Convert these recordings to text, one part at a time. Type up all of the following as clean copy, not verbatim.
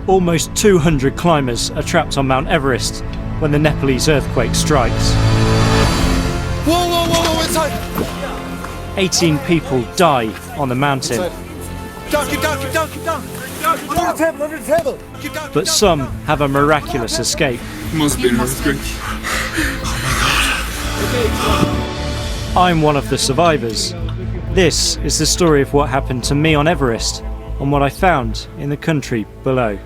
Almost 200 climbers are trapped on Mount Everest when the Nepalese earthquake strikes. Whoa, inside! 18 people die on the mountain. Keep down! Under the table! Keep down! But some have a miraculous escape. Must be an earthquake. I'm one of the survivors. This is the story of what happened to me on Everest and what I found in the country below.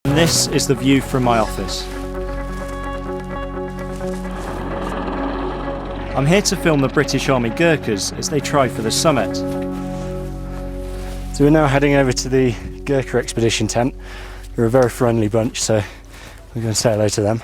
And this is the view from my office. I'm here to film the British Army Gurkhas as they try for the summit. So we're now heading over to the Gurkha expedition tent. They're a very friendly bunch, so we're going to say hello to them.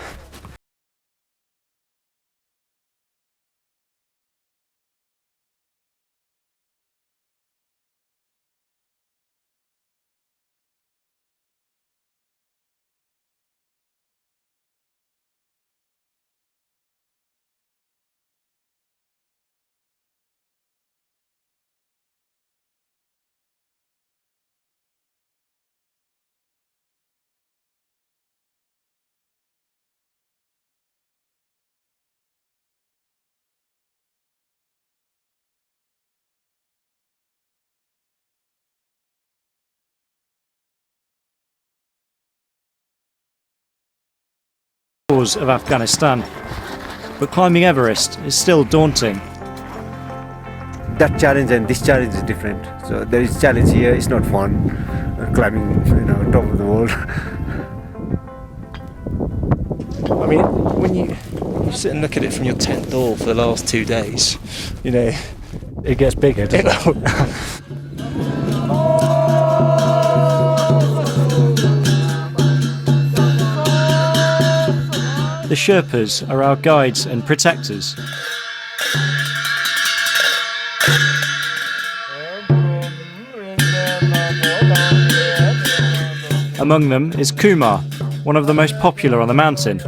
Of Afghanistan, but climbing Everest is still daunting. That challenge and this challenge is different. So there is challenge here. It's not fun climbing, top of the world. I mean, when you sit and look at it from your tent door for the last 2 days, It gets bigger, doesn't it? The Sherpas are our guides and protectors. Among them is Kumar, one of the most popular on the mountain.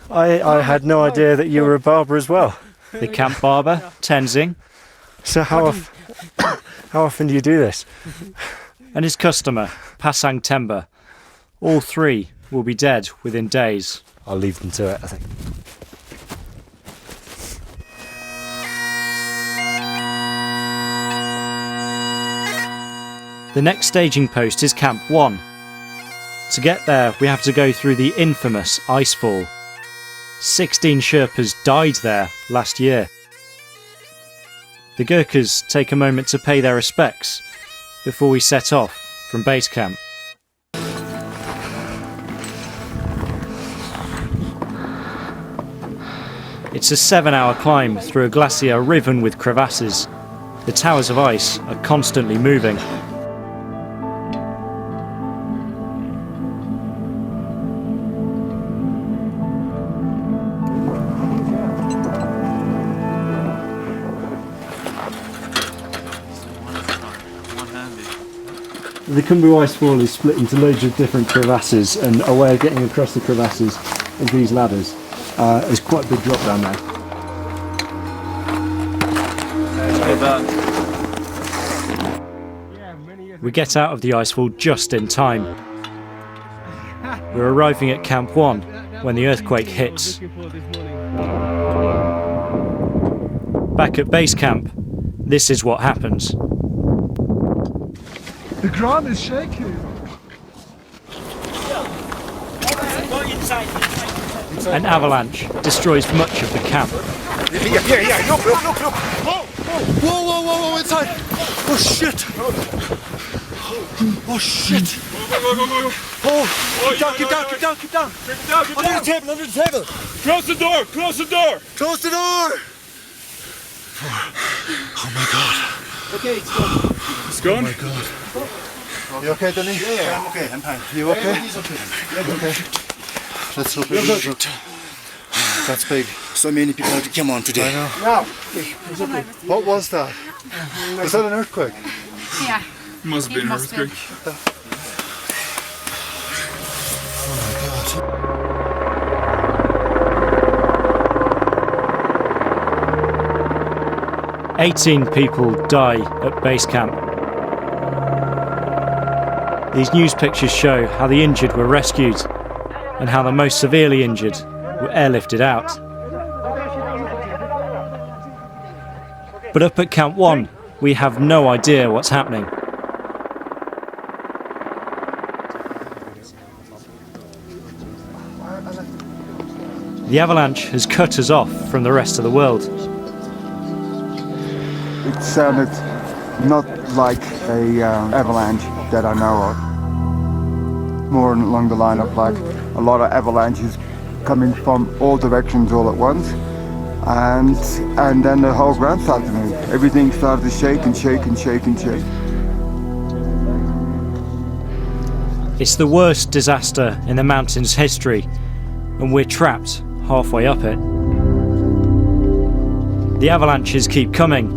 I had no idea that you were a barber as well. The camp barber, Tenzing. So how often do you do this? And his customer, Pasang Temba. All three will be dead within days. I'll leave them to it, I think. The next staging post is Camp 1. To get there, we have to go through the infamous icefall. 16 Sherpas died there last year. The Gurkhas take a moment to pay their respects before we set off from base camp. It's a 7-hour climb through a glacier riven with crevasses. The towers of ice are constantly moving. The Khumbu Icefall is split into loads of different crevasses, and a way of getting across the crevasses is these ladders. There's quite a big drop down there. We get out of the icefall just in time. We're arriving at Camp 1 when the earthquake hits. Back at base camp, this is what happens. The ground is shaking. An avalanche destroys much of the camp. Yeah, look. Whoa, inside. Oh, shit. Oh, keep down. Under the table. Close the door. Close the door. Oh my god. Okay, it's gone. It's gone? Oh my god. You okay, Danny? Yeah, I'm okay. I'm fine. You okay? Everybody's okay. Yeah, Okay. Let's hope You're everything's good. okay. That's big. So many people came on today. I know. Now, What was that? Was that an earthquake? Yeah. Must have been an It must be. earthquake. Oh my god. 18 people die at base camp. These news pictures show how the injured were rescued and how the most severely injured were airlifted out. But up at Camp 1, we have no idea what's happening. The avalanche has cut us off from the rest of the world. It sounded not like a avalanche that I know of. More along the line of like a lot of avalanches coming from all directions all at once. And then the whole ground started to move. Everything started to shake and shake and shake and shake. It's the worst disaster in the mountain's history, and we're trapped halfway up it. The avalanches keep coming.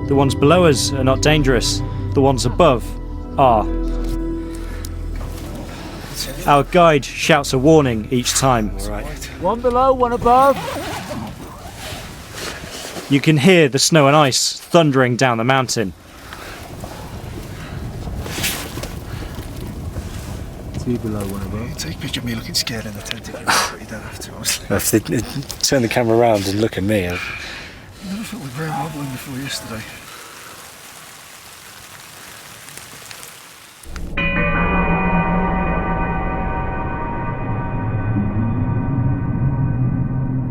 The ones below us are not dangerous, the ones above are. Our guide shouts a warning each time. one below, one above. You can hear the snow and ice thundering down the mountain. Two below, one above. Take a picture of me looking scared in the tent if you want, but you don't have to, honestly. Turn the camera around and look at me. I never felt the ground wobbling before yesterday.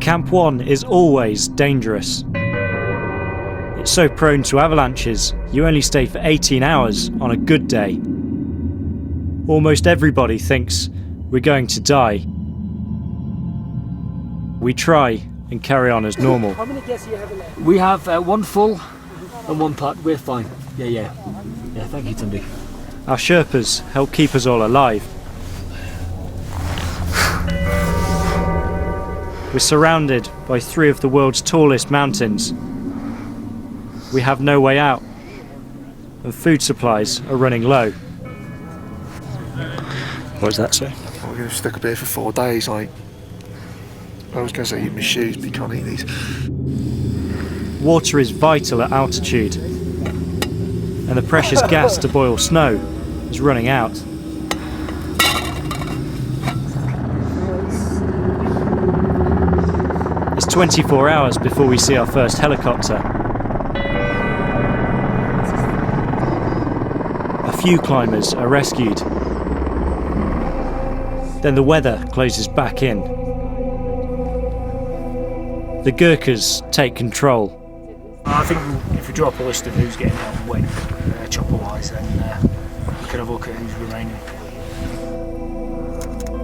Camp 1 is always dangerous. It's so prone to avalanches, you only stay for 18 hours on a good day. Almost everybody thinks we're going to die. We try and carry on as normal. How many guests do you have left? We have one full and one part. We're fine. Yeah, thank you, Tunde. Our Sherpas help keep us all alive. We're surrounded by 3 of the world's tallest mountains. We have no way out, and food supplies are running low. What does that say? We're going to stuck up here for 4 days, like. I was going to say eat my shoes, but you can't eat these. Water is vital at altitude, and the precious gas to boil snow is running out. It's 24 hours before we see our first helicopter. A few climbers are rescued. Then the weather closes back in. The Gurkhas take control. I think if we draw up a list of who's getting out and when, chopper-wise, then we can have a look at who's remaining.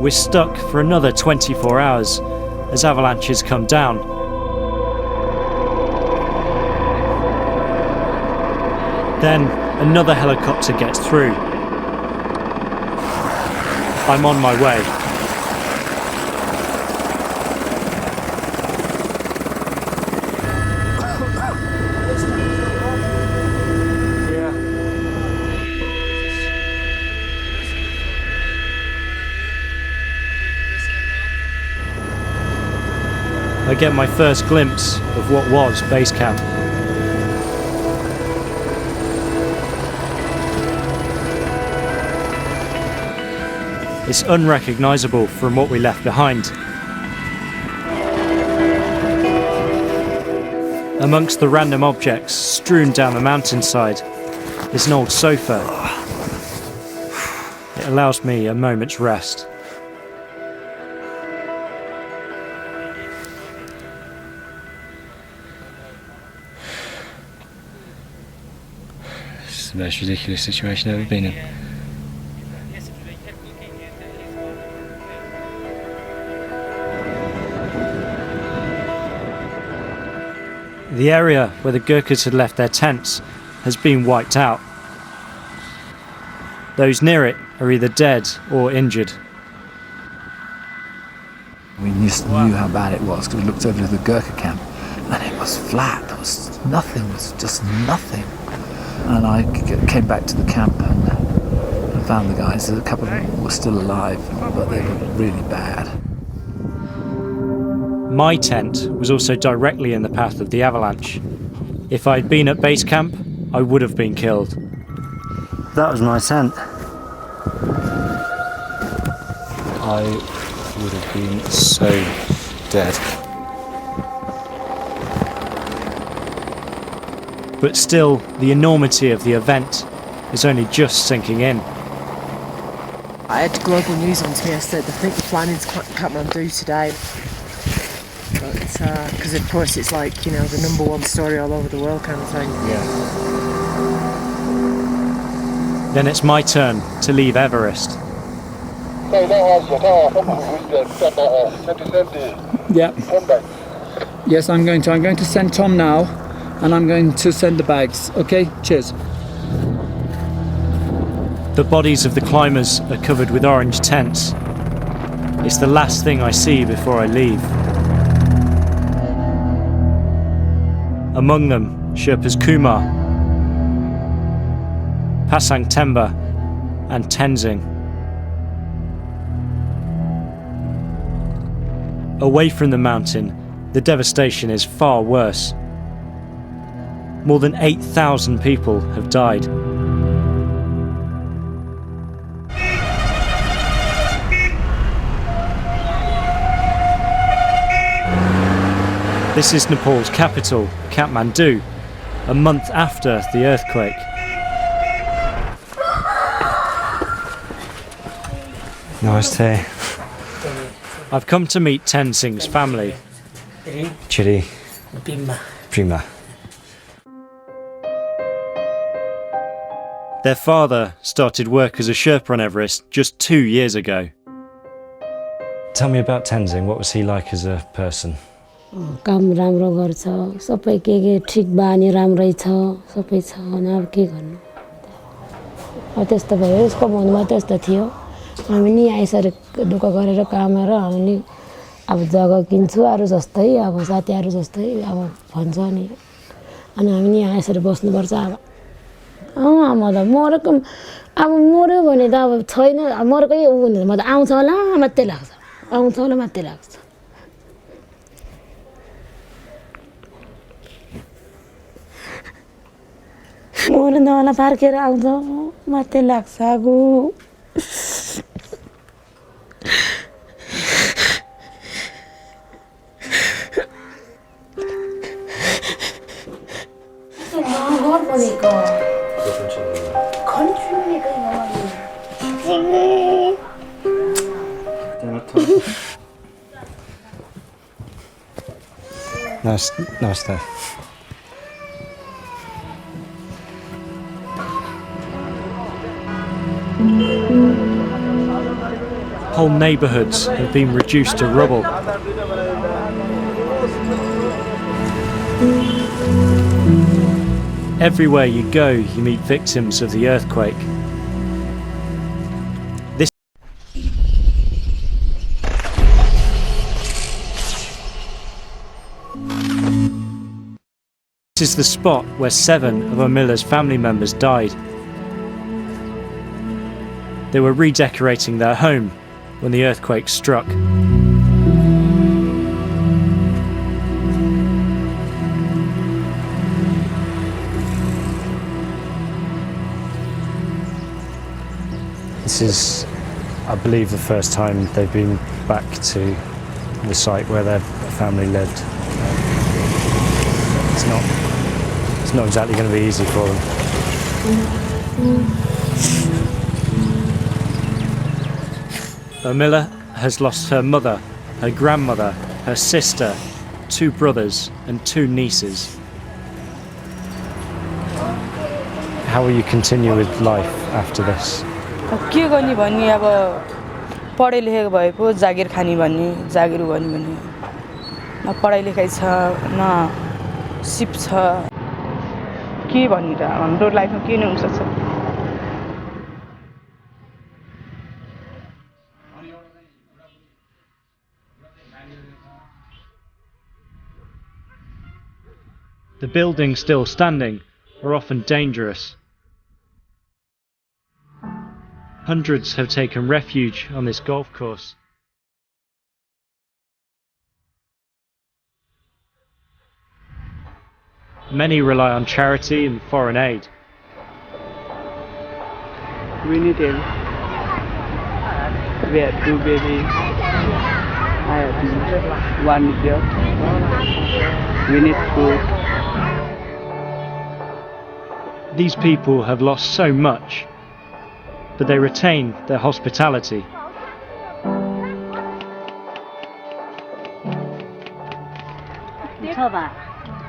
We're stuck for another 24 hours as avalanches come down. Then another helicopter gets through. I'm on my way. I get my first glimpse of what was base camp. It's unrecognisable from what we left behind. Amongst the random objects strewn down the mountainside is an old sofa. It allows me a moment's rest. It's the most ridiculous situation I've ever been in. The area where the Gurkhas had left their tents has been wiped out. Those near it are either dead or injured. We just knew how bad it was because we looked over to the Gurkha camp and it was flat. There was nothing, it was just nothing. And I came back to the camp and found the guys. A couple of them were still alive, but they were really bad. My tent was also directly in the path of the avalanche. If I'd been at base camp, I would have been killed. That was my tent. I would have been so dead. But still, the enormity of the event is only just sinking in. I had global news on to me. I said, I think the flying into Kathmandu today. But because of course it's like, you know, the #1 story all over the world kind of thing. Yeah. Then it's my turn to leave Everest. Yeah. Yes, I'm going to send Tom now, and I'm going to send the bags. Okay, cheers. The bodies of the climbers are covered with orange tents. It's the last thing I see before I leave. Among them, Sherpas Kumar, Pasang Temba and Tenzing. Away from the mountain, the devastation is far worse. More than 8,000 people have died. This is Nepal's capital, Kathmandu, a month after the earthquake. Namaste. I've come to meet Tenzing's family. Chiri. Prima. Their father started work as a Sherpa on Everest just 2 years ago. Tell me about Tenzing. What was he like as a person? काम राम्रो गर्छ सबै के ठीक बानी राम्रै छ सबै छ अनि अब के गर्नु अब त्यस्तो भयो यसको मनमा त्यस्तो थियो हामी नि यसरी दुःख गरेर कामेर हामी नि अब जग्गा किन्छु अरु जस्तै अब साथीहरु जस्तै अब भन्छ नि अनि हामी नि यहाँ यसरी बस्नु पर्छ अब मतलब मरेको अब मर्यो भने त अब छैन मरेकै उ भने म त आउँछ होला मात्रै लाग्छ आउँछ होला मात्रै लाग्छ मर्न होला फर्केर आउँछ मात्रै लाग्छ आगो Nice there. Whole neighbourhoods have been reduced to rubble. Everywhere you go, you meet victims of the earthquake. This is the spot where 7 of Amila's family members died. They were redecorating their home when the earthquake struck. This is, I believe, the first time they've been back to the site where their family lived. It's not exactly going to be easy for them. Amila has lost her mother, her grandmother, her sister, 2 brothers and 2 nieces. How will you continue with life after this? के गर्ने भन्ने अब पढे लेखेको भए पो जागिर खानी भन्ने जागिर गर्ने भन्ने न पढाइ लेखाइ छ न सिप छ के भनेर हाम्रो लाइफमा के नै हुन सक्छ The buildings still standing are often dangerous. Hundreds have taken refuge on this golf course. Many rely on charity and foreign aid. We need help. We have two babies. I have one job. We need food. These people have lost so much, but they retain their hospitality.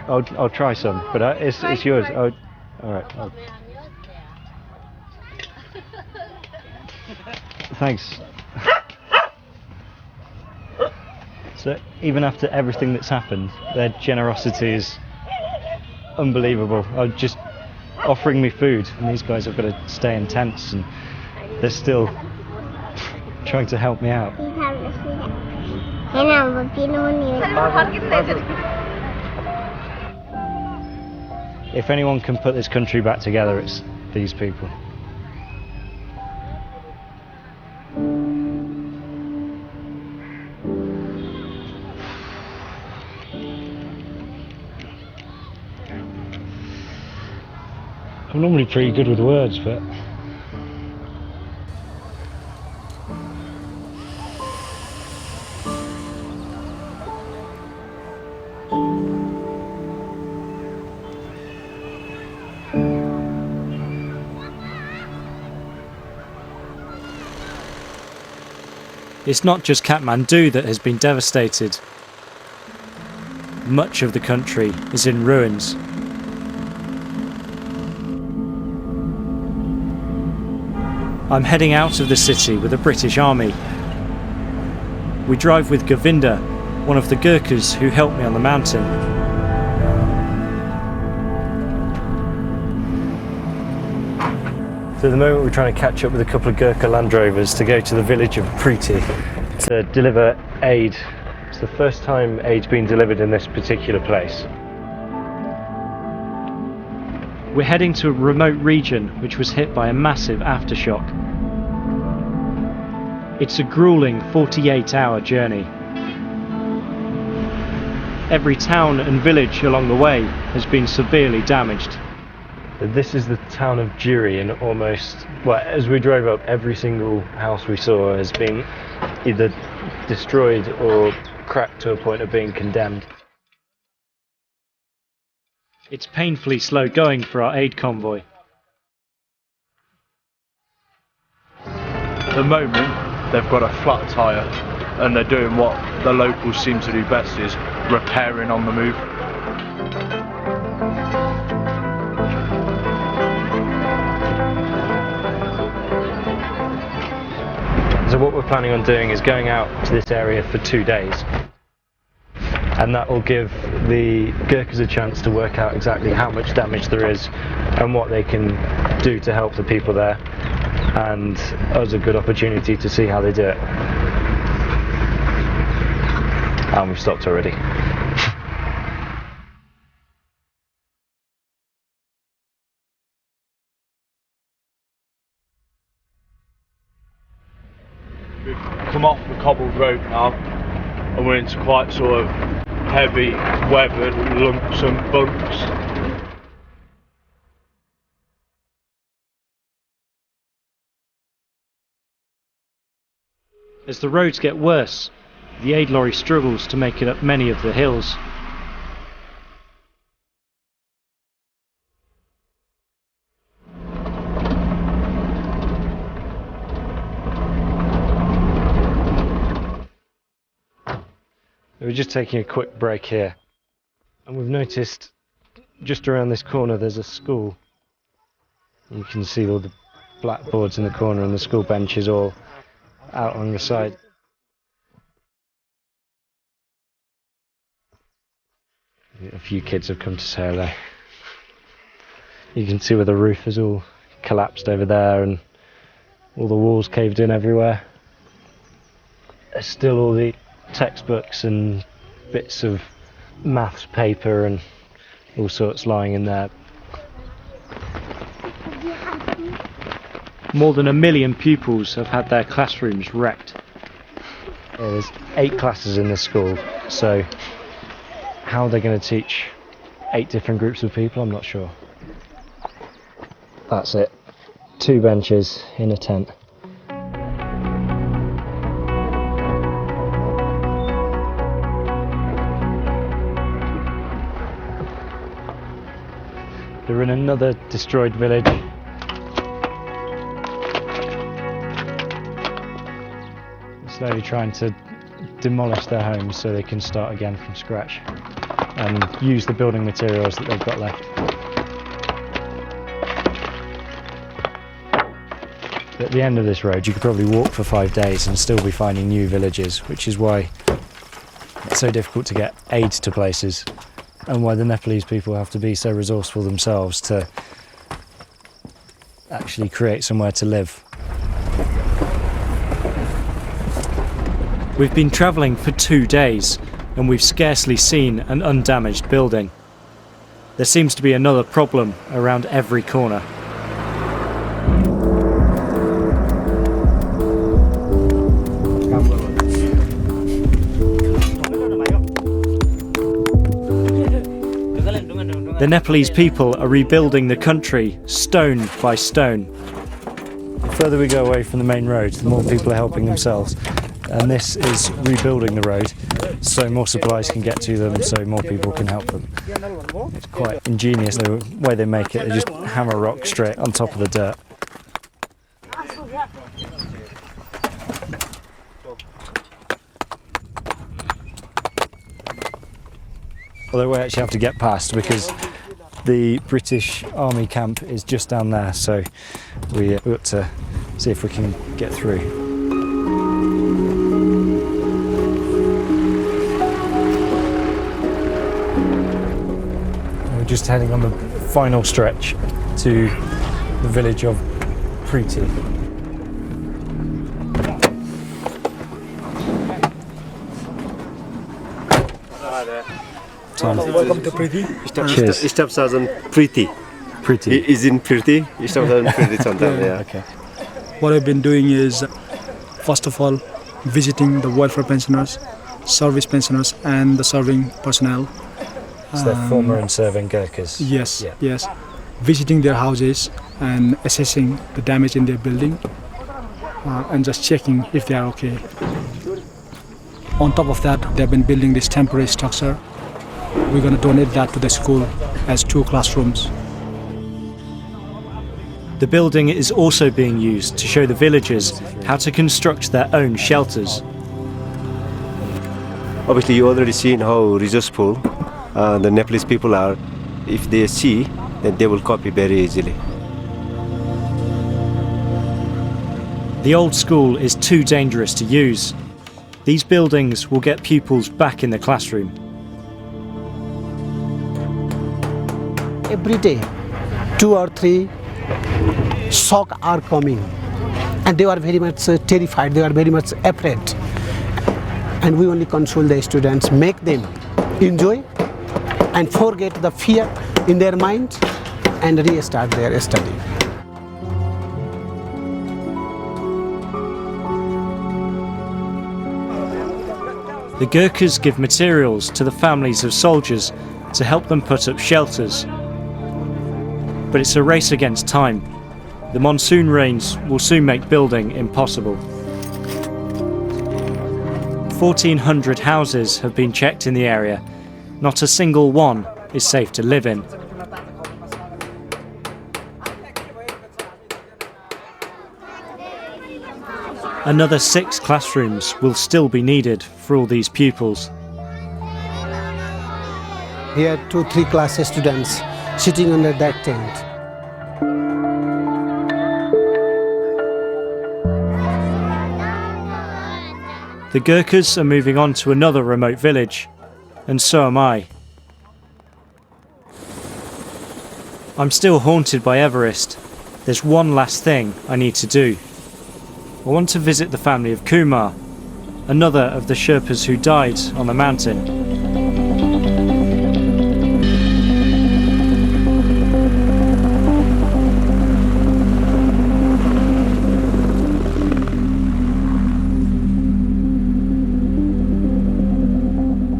I'll try some, but it's yours. All right. Thanks. So even after everything that's happened, their generosity is unbelievable. Just offering me food, and these guys have got to stay in tents, and they're still trying to help me out. If anyone can put this country back together, it's these people. I'm normally pretty good with words, but it's not just Kathmandu that has been devastated. Much of the country is in ruins. I'm heading out of the city with the British Army. We drive with Govinda, one of the Gurkhas who helped me on the mountain. So at the moment we're trying to catch up with a couple of Gurkha Land Rovers to go to the village of Preeti to deliver aid. It's the first time aid's been delivered in this particular place. We're heading to a remote region which was hit by a massive aftershock. It's a grueling 48-hour journey. Every town and village along the way has been severely damaged. This is the town of Juri, and as we drove up, every single house we saw has been either destroyed or cracked to a point of being condemned. It's painfully slow going for our aid convoy. At the moment, they've got a flat tyre, and they're doing what the locals seem to do best, is repairing on the move. So what we're planning on doing is going out to this area for 2 days. And that will give the Gurkhas a chance to work out exactly how much damage there is and what they can do to help the people there, and us a good opportunity to see how they do it. And we've stopped already. We've come off the cobbled road now, and we're into quite sort of heavy, weathered lumps and bumps. As the roads get worse, the aid lorry struggles to make it up many of the hills. We're just taking a quick break here, and we've noticed just around this corner there's a school. You can see all the blackboards in the corner and the school benches all out on the side. A few kids have come to say hello. You can see where the roof is all collapsed over there and all the walls caved in everywhere. There's still all the textbooks and bits of maths paper and all sorts lying in there. More than 1 million pupils have had their classrooms wrecked. There's 8 classes in this school, so how are they going to teach 8 different groups of people? I'm not sure. That's it. 2 benches in a tent. They're in another destroyed village. Slowly trying to demolish their homes so they can start again from scratch and use the building materials that they've got left. At the end of this road you could probably walk for 5 days and still be finding new villages, which is why it's so difficult to get aid to places and why the Nepalese people have to be so resourceful themselves to actually create somewhere to live. We've been travelling for 2 days and we've scarcely seen an undamaged building. There seems to be another problem around every corner. The Nepalese people are rebuilding the country stone by stone. The further we go away from the main road, the more people are helping themselves. And this is rebuilding the road so more supplies can get to them, so more people can help them. It's quite ingenious the way they make it. They just hammer rock straight on top of the dirt. Although we actually have to get past because the British Army camp is just down there, so we've got to see if we can get through. We're just heading on the final stretch to the village of Preeti. Welcome to Preeti. Staff Sergeant Preeti. Preeti. Is in Preeti. Staff Sergeant Preeti. Yeah. Okay. What I've been doing is, first of all, visiting the welfare pensioners, service pensioners, and the serving personnel. So they're former and serving Gurkhas? Yes, yeah. yes. Visiting their houses and assessing the damage in their building and just checking if they are okay. On top of that, they've been building this temporary structure. We're going to donate that to the school as 2 classrooms. The building is also being used to show the villagers how to construct their own shelters. Obviously, you already seen how resourceful the Nepalese people are. If they see, then they will copy very easily. The old school is too dangerous to use. These buildings will get pupils back in the classroom. Every day, 2 or 3 shock are coming, and they are very much terrified, they are very much afraid. And we only console the students, make them enjoy and forget the fear in their mind and restart their study. The Gurkhas give materials to the families of soldiers to help them put up shelters. But it's a race against time. The monsoon rains will soon make building impossible. 1,400 houses have been checked in the area. Not a single one is safe to live in. Another 6 classrooms will still be needed for all these pupils. Here 2-3 class students sitting under that tent. The Gurkhas are moving on to another remote village, and so am I. I'm still haunted by Everest. There's one last thing I need to do. I want to visit the family of Kumar, another of the Sherpas who died on the mountain.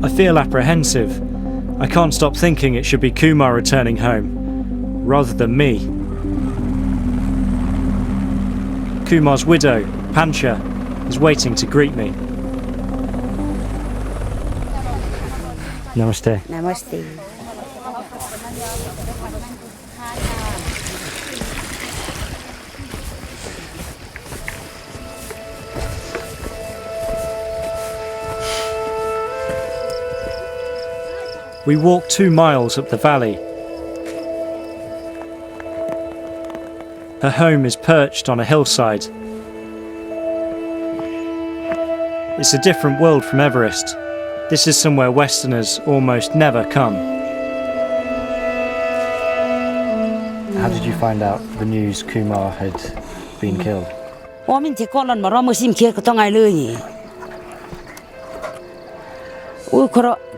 I feel apprehensive. I can't stop thinking it should be Kumar returning home, rather than me. Kumar's widow, Pancha, is waiting to greet me. Namaste. Namaste. We walk 2 miles up the valley. Her home is perched on a hillside. It's a different world from Everest. This is somewhere Westerners almost never come. How did you find out the news Kumar had been killed?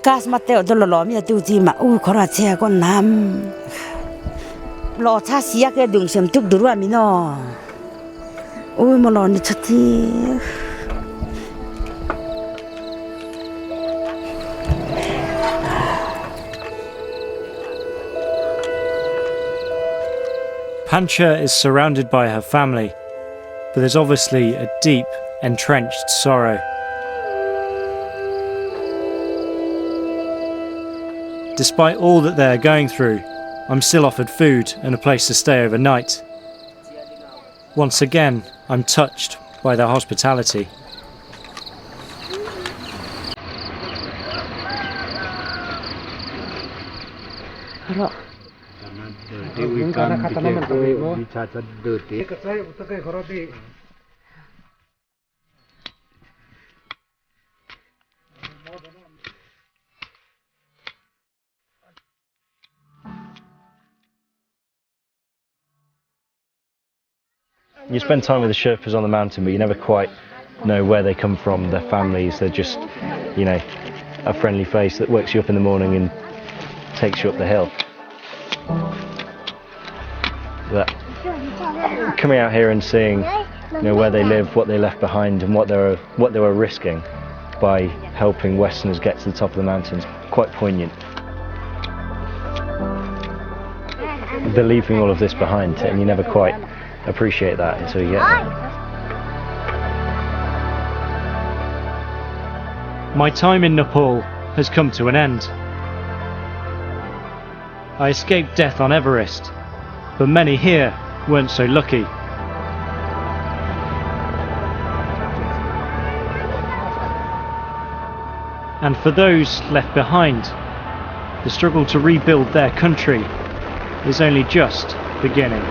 Gas mateo dolo lo mi tu ti ma u khora che con nam lo cha sia ke dung sem tuk durwa mi no u mo lo ni chati. Pancha is surrounded by her family, but there's obviously a deep, entrenched sorrow. Despite all that they're going through, I'm still offered food and a place to stay overnight. Once again, I'm touched by their hospitality. You spend time with the Sherpas on the mountain, but you never quite know where they come from, their families. They're just, you know, a friendly face that wakes you up in the morning and takes you up the hill. But coming out here and seeing, you know, where they live, what they left behind, and what they were risking by helping Westerners get to the top of the mountains, quite poignant. They're leaving all of this behind, and you never quite appreciate that until you get there. My time in Nepal has come to an end. I escaped death on Everest, but many here weren't so lucky. And for those left behind, the struggle to rebuild their country is only just beginning.